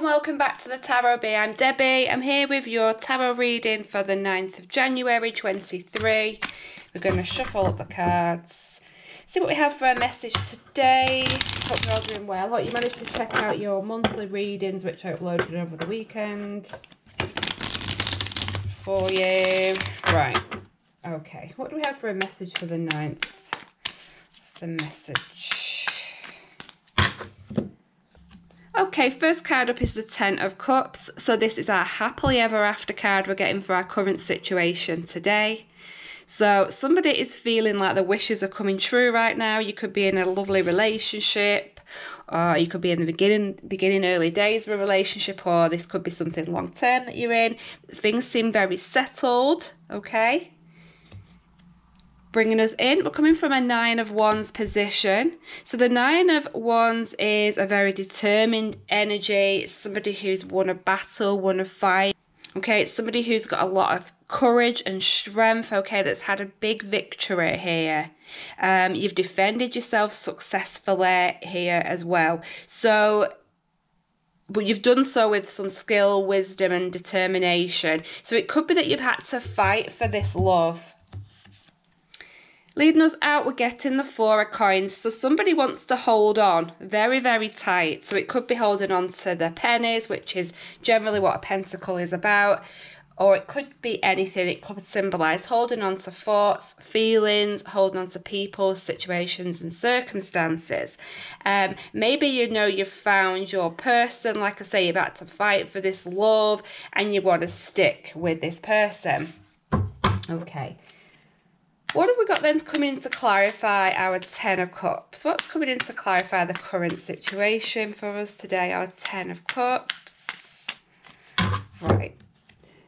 and welcome back to the Tarot Bee. I'm Debbie. I'm here with your tarot reading for the 9th of January 23. We're going to shuffle up the cards, see what we have for a message today. Hope you're all doing well. Hope you managed to check out your monthly readings, which I uploaded over the weekend for you. Right, okay, what do we have for a message for the 9th? What's the message? Okay, first card up is the Ten of Cups. So this is our happily ever after card we're getting for our current situation today. So somebody is feeling like the wishes are coming true right now. You could be in a lovely relationship, or you could be in the beginning early days of a relationship, or this could be something long term that you're in. Things seem very settled, okay? Bringing us in, we're coming from a Nine of Wands position. So the Nine of Wands is a very determined energy, somebody who's won a battle, won a fight. Okay, it's somebody who's got a lot of courage and strength, okay, that's had a big victory here. You've defended yourself successfully here as well. So, but you've done so with some skill, wisdom and determination. So it could be that you've had to fight for this love. Leading us out, we're getting the Four of Coins. So somebody wants to hold on very, very tight. So it could be holding on to the pennies, which is generally what a pentacle is about. Or it could be anything. It could symbolise holding on to thoughts, feelings, holding on to people, situations and circumstances. Maybe you know you've found your person. Like I say, you've had to fight for this love and you want to stick with this person. Okay. What have we got then coming in to clarify our Ten of Cups? What's coming in to clarify the current situation for us today? Our Ten of Cups. Right.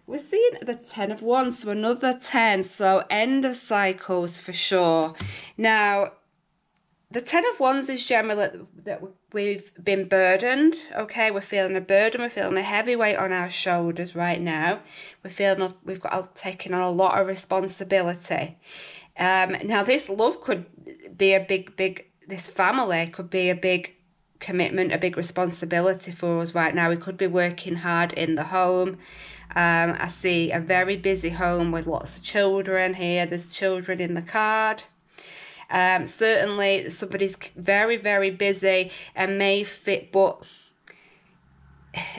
We're seeing the Ten of Wands, so another 10. So end of cycles for sure. Now, the Ten of Wands is generally that we've been burdened, okay? We're feeling a burden, we're feeling a heavy weight on our shoulders right now. We're feeling we've got taken on a lot of responsibility. Now this love could be a big, this family could be a big commitment, a big responsibility for us right now. We could be working hard in the home. I see a very busy home with lots of children here. There's children in the card. Certainly somebody's very, very busy and may fit, but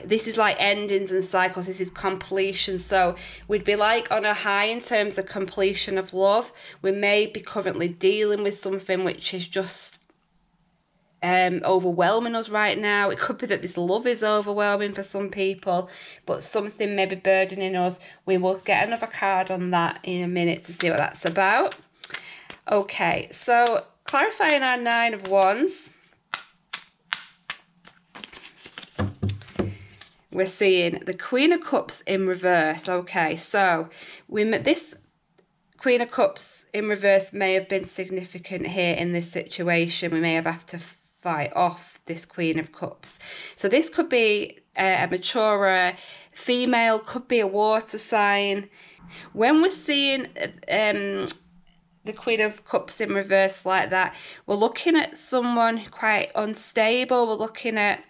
this is like endings and cycles. This is completion. So we'd be like on a high in terms of completion of love. We may be currently dealing with something which is just overwhelming us right now. It could be that this love is overwhelming for some people, but something may be burdening us. We will get another card on that in a minute to see what that's about. Okay, so clarifying our Nine of Wands. We're seeing the Queen of Cups in reverse. Okay, so this Queen of Cups in reverse may have been significant here in this situation. We may have had to fight off this Queen of Cups. So this could be a mature female, could be a water sign. When we're seeing the Queen of Cups in reverse like that, we're looking at someone quite unstable. We're looking at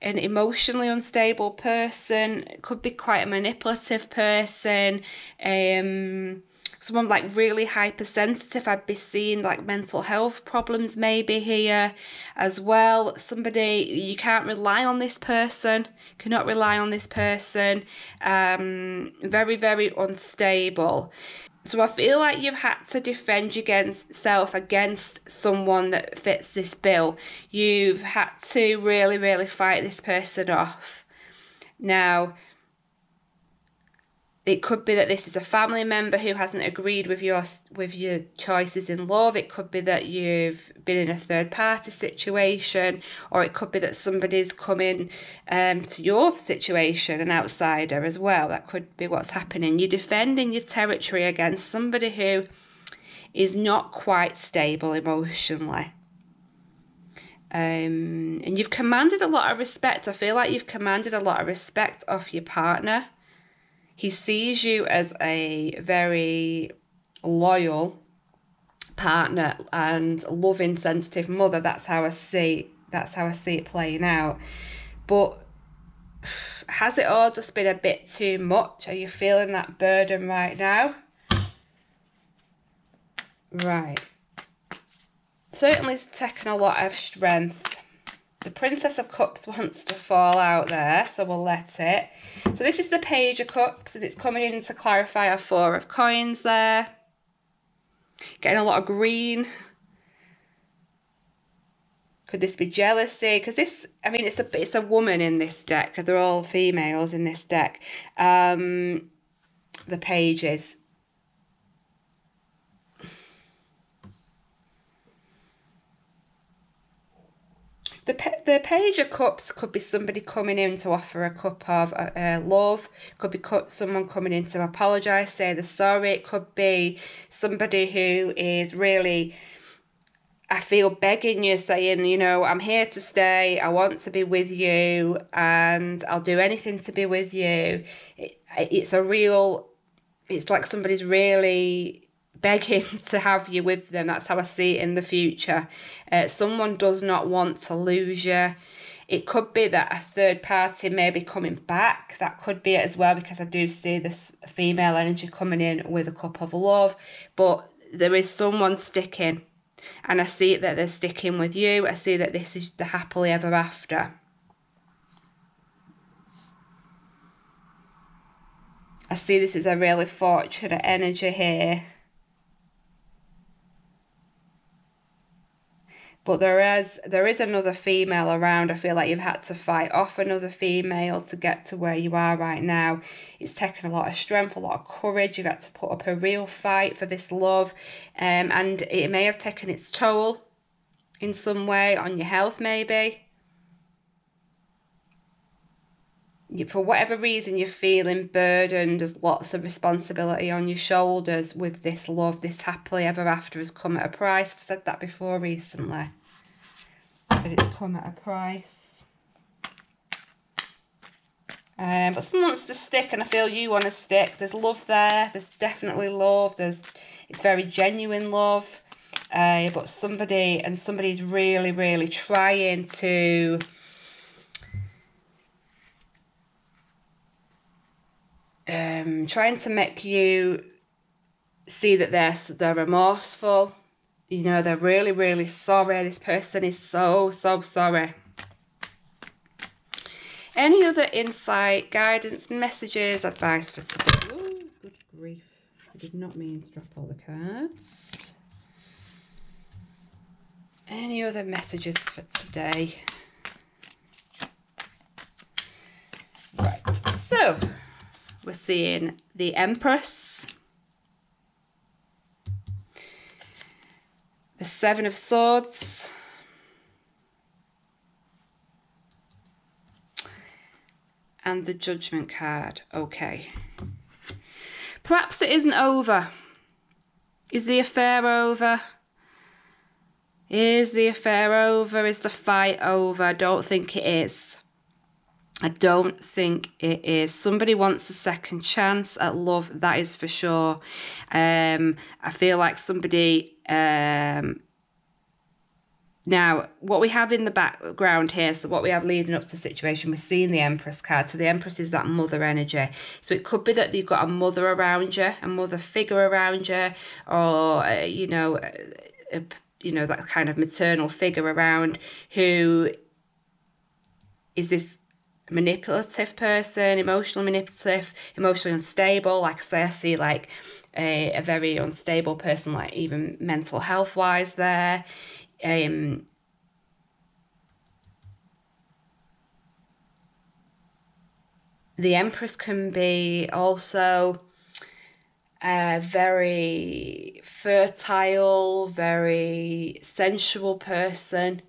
an emotionally unstable person. It could be quite a manipulative person. Someone like really hypersensitive. I'd be seeing like mental health problems maybe here as well. Somebody, you can't rely on this person. Cannot rely on this person. Very, very unstable. So I feel like you've had to defend yourself against someone that fits this bill. You've had to really, really fight this person off. Now, it could be that this is a family member who hasn't agreed with your choices in love. It could be that you've been in a third-party situation, or it could be that somebody's coming to your situation, an outsider as well. That could be what's happening. You're defending your territory against somebody who is not quite stable emotionally. And you've commanded a lot of respect. I feel like you've commanded a lot of respect off your partner. He sees you as a very loyal partner and loving, sensitive mother. That's how I see it playing out. But has it all just been a bit too much? Are you feeling that burden right now? Right. Certainly it's taken a lot of strength. The Princess of Cups wants to fall out there, so we'll let it. So this is the Page of Cups, and it's coming in to clarify our Four of Coins there. Getting a lot of green. Could this be jealousy? Because this, I mean, it's a woman in this deck. They're all females in this deck. The Pages. The Page of Cups could be somebody coming in to offer a cup of love. Could be someone coming in to apologise, say they're sorry. It could be somebody who is really, I feel, begging you, saying, you know, I'm here to stay. I want to be with you, and I'll do anything to be with you. It's like somebody's really begging to have you with them. That's how I see it in the future. Someone does not want to lose you. It could be that a third party may be coming back. That could be it as well, because I do see this female energy coming in with a cup of love. But there is someone sticking, and I see that they're sticking with you. I see that this is the happily ever after. I see this is a really fortunate energy here. But there is another female around. I feel like you've had to fight off another female to get to where you are right now. It's taken a lot of strength, a lot of courage. You've had to put up a real fight for this love. And it may have taken its toll in some way on your health, maybe. For whatever reason, you're feeling burdened. There's lots of responsibility on your shoulders with this love. This happily ever after has come at a price. I've said that before recently, that it's come at a price. But someone wants to stick, and I feel you want to stick. There's love there. There's definitely love. It's very genuine love. But somebody's really, really trying to make you see that they're remorseful. You know, they're really, really sorry. This person is so, so sorry. Any other insight, guidance, messages, advice for today? Oh, good grief. I did not mean to drop all the cards. Any other messages for today? Right, so we're seeing the Empress, the Seven of Swords, and the Judgment card. Okay. Perhaps it isn't over. Is the affair over? Is the affair over? Is the fight over? I don't think it is. I don't think it is. Somebody wants a second chance at love, that is for sure. I feel like somebody... Now, what we have in the background here, so what we have leading up to the situation, we're seeing the Empress card. So the Empress is that mother energy. So it could be that you've got a mother around you, a mother figure around you, or, you know, that kind of maternal figure around, who is this manipulative person, emotionally manipulative, emotionally unstable. Like I say, I see like a very unstable person, like even mental health wise there. The Empress can be also a very fertile, very sensual person.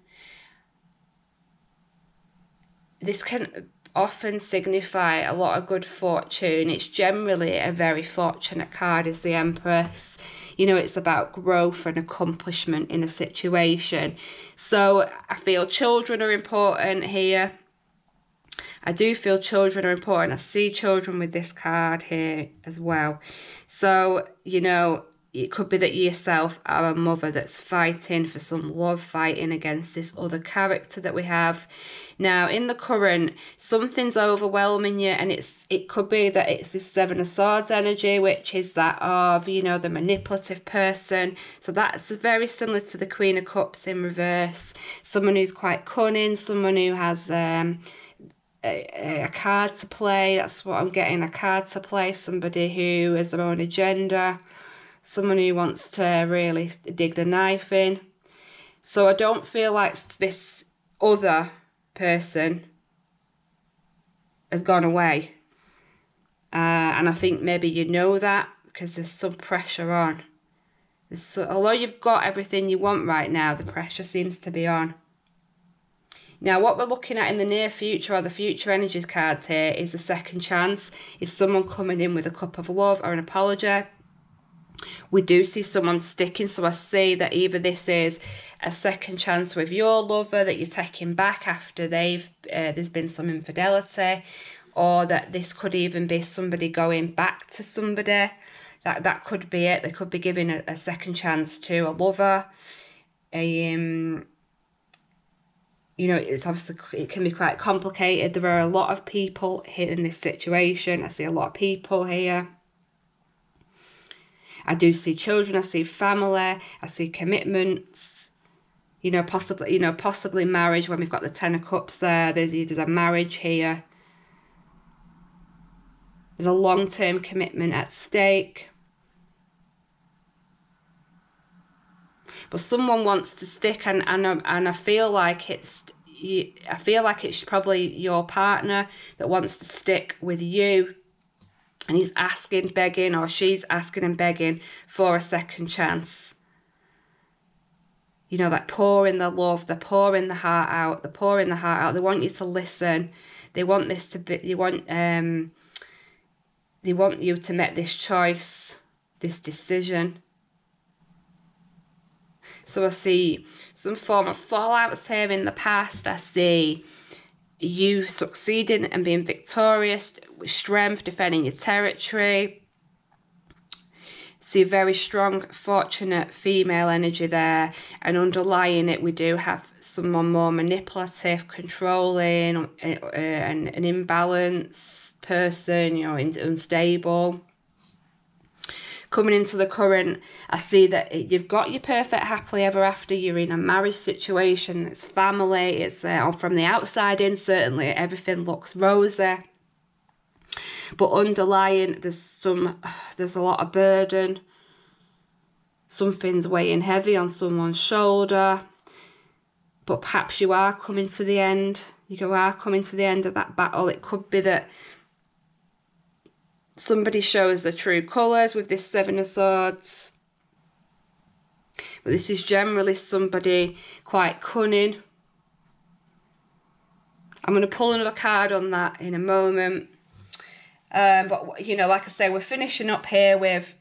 This can often signify a lot of good fortune. It's generally a very fortunate card, is the Empress. You know, it's about growth and accomplishment in a situation. So I feel children are important here. I do feel children are important. I see children with this card here as well. So, you know, it could be that you yourself are a mother that's fighting for some love, fighting against this other character that we have. Now, in the current, something's overwhelming you, and it could be that it's this Seven of Swords energy, which is that of, you know, the manipulative person. So that's very similar to the Queen of Cups in reverse. Someone who's quite cunning, someone who has a card to play. That's what I'm getting, a card to play. Somebody who has their own agenda. Someone who wants to really dig the knife in. So I don't feel like this other person has gone away. And I think maybe you know that because there's some pressure on. Although you've got everything you want right now, the pressure seems to be on. Now, what we're looking at in the near future, or the future energies cards here, is a second chance. Is someone coming in with a cup of love or an apology? We do see someone sticking, so I see that either this is a second chance with your lover that you're taking back after there's been some infidelity, or that this could even be somebody going back to somebody. That could be it. They could be giving a second chance to a lover. You know, it's obviously, it can be quite complicated. There are a lot of people here in this situation. I see a lot of people here. I do see children, I see family, I see commitments, you know, possibly marriage when we've got the Ten of Cups there. There's a marriage here. There's a long-term commitment at stake. But someone wants to stick, and I feel like it's probably your partner that wants to stick with you. And he's asking, begging, or she's asking and begging for a second chance. You know, like pouring the love, they're pouring the heart out, they're pouring the heart out. They want you to listen. They want this to be, they want you to make this choice, this decision. So I see some form of fallouts here in the past. I see you succeeding and being victorious with strength, defending your territory. See a very strong, fortunate female energy there, and underlying it we do have someone more manipulative, controlling, and an imbalanced person, you know, unstable. Coming into the current, I see that you've got your perfect happily ever after. You're in a marriage situation, it's family, it's from the outside in, certainly everything looks rosy. But underlying, there's a lot of burden. Something's weighing heavy on someone's shoulder. But perhaps you are coming to the end. You are coming to the end of that battle. It could be that somebody shows their true colours with this Seven of Swords. But this is generally somebody quite cunning. I'm going to pull another card on that in a moment. But, you know, like I say, we're finishing up here with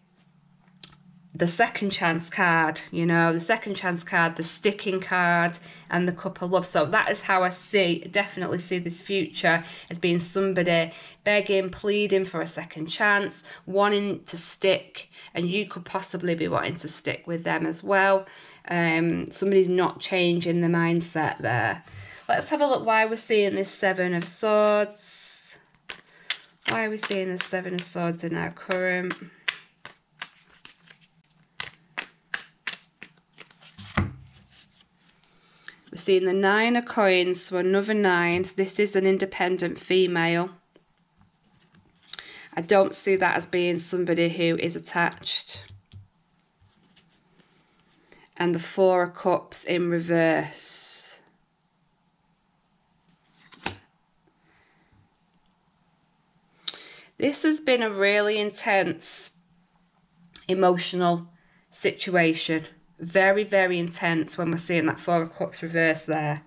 the second chance card, you know, the second chance card, the sticking card, and the Cup of Love. So that is how I definitely see this future as being somebody begging, pleading for a second chance, wanting to stick, and you could possibly be wanting to stick with them as well. Somebody's not changing the mindset there. Let's have a look why we're seeing this Seven of Swords. Why are we seeing the Seven of Swords in our current? We're seeing the Nine of Coins, so another 9. So this is an independent female. I don't see that as being somebody who is attached. And the Four of Cups in reverse. This has been a really intense emotional situation. Very, very intense when we're seeing that Four of Cups reverse there.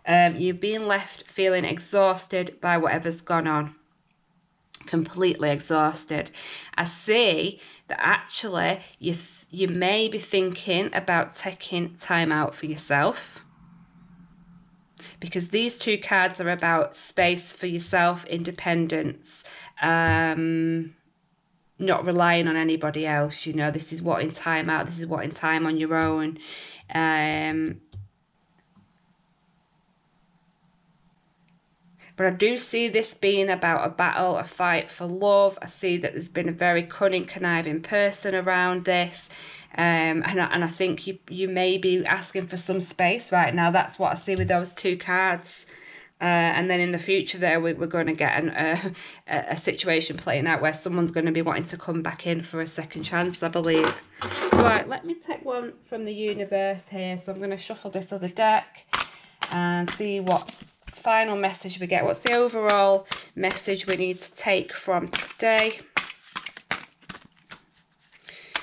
You're being left feeling exhausted by whatever's gone on. Completely exhausted. I see that actually you may be thinking about taking time out for yourself. Because these two cards are about space for yourself, independence. not relying on anybody else. You know, this is what in time out, this is what in time on your own. But I do see this being about a battle, a fight for love. I see that there's been a very cunning, conniving person around this. And I think you may be asking for some space right now. That's what I see with those two cards. And then in the future there, we're going to get a situation playing out where someone's going to be wanting to come back in for a second chance, I believe. Right, let me take one from the universe here. So I'm going to shuffle this other deck and see what final message we get. What's the overall message we need to take from today?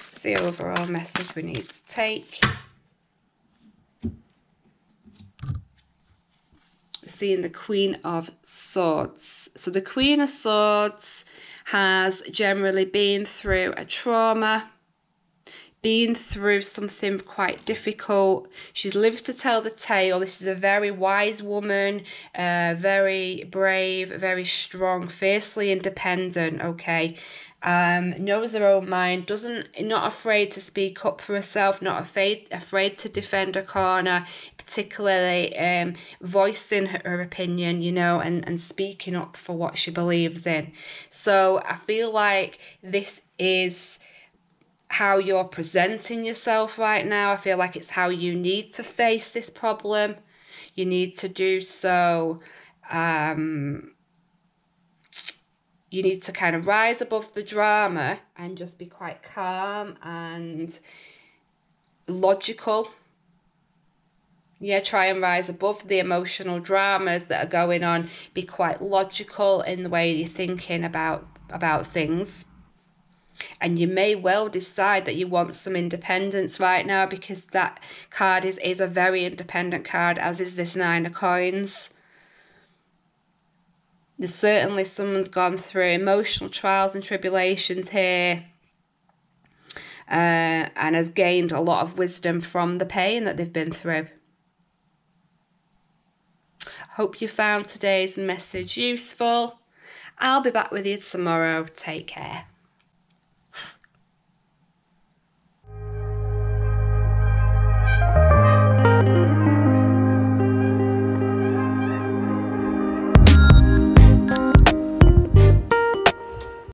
What's the overall message we need to take? Seeing the Queen of Swords. So the Queen of Swords has generally been through a trauma, been through something quite difficult. She's lived to tell the tale. This is a very wise woman, very brave, very strong, fiercely independent, okay? Knows her own mind, not afraid to speak up for herself, not afraid to defend her corner, particularly voicing her opinion, you know, and speaking up for what she believes in. So I feel like this is how you're presenting yourself right now. I feel like it's how you need to face this problem. You need to do so. You need to kind of rise above the drama and just be quite calm and logical. Yeah, try and rise above the emotional dramas that are going on. Be quite logical in the way you're thinking about things. And you may well decide that you want some independence right now, because that card is a very independent card, as is this Nine of Coins. There's certainly someone's gone through emotional trials and tribulations here, and has gained a lot of wisdom from the pain that they've been through. Hope you found today's message useful. I'll be back with you tomorrow. Take care.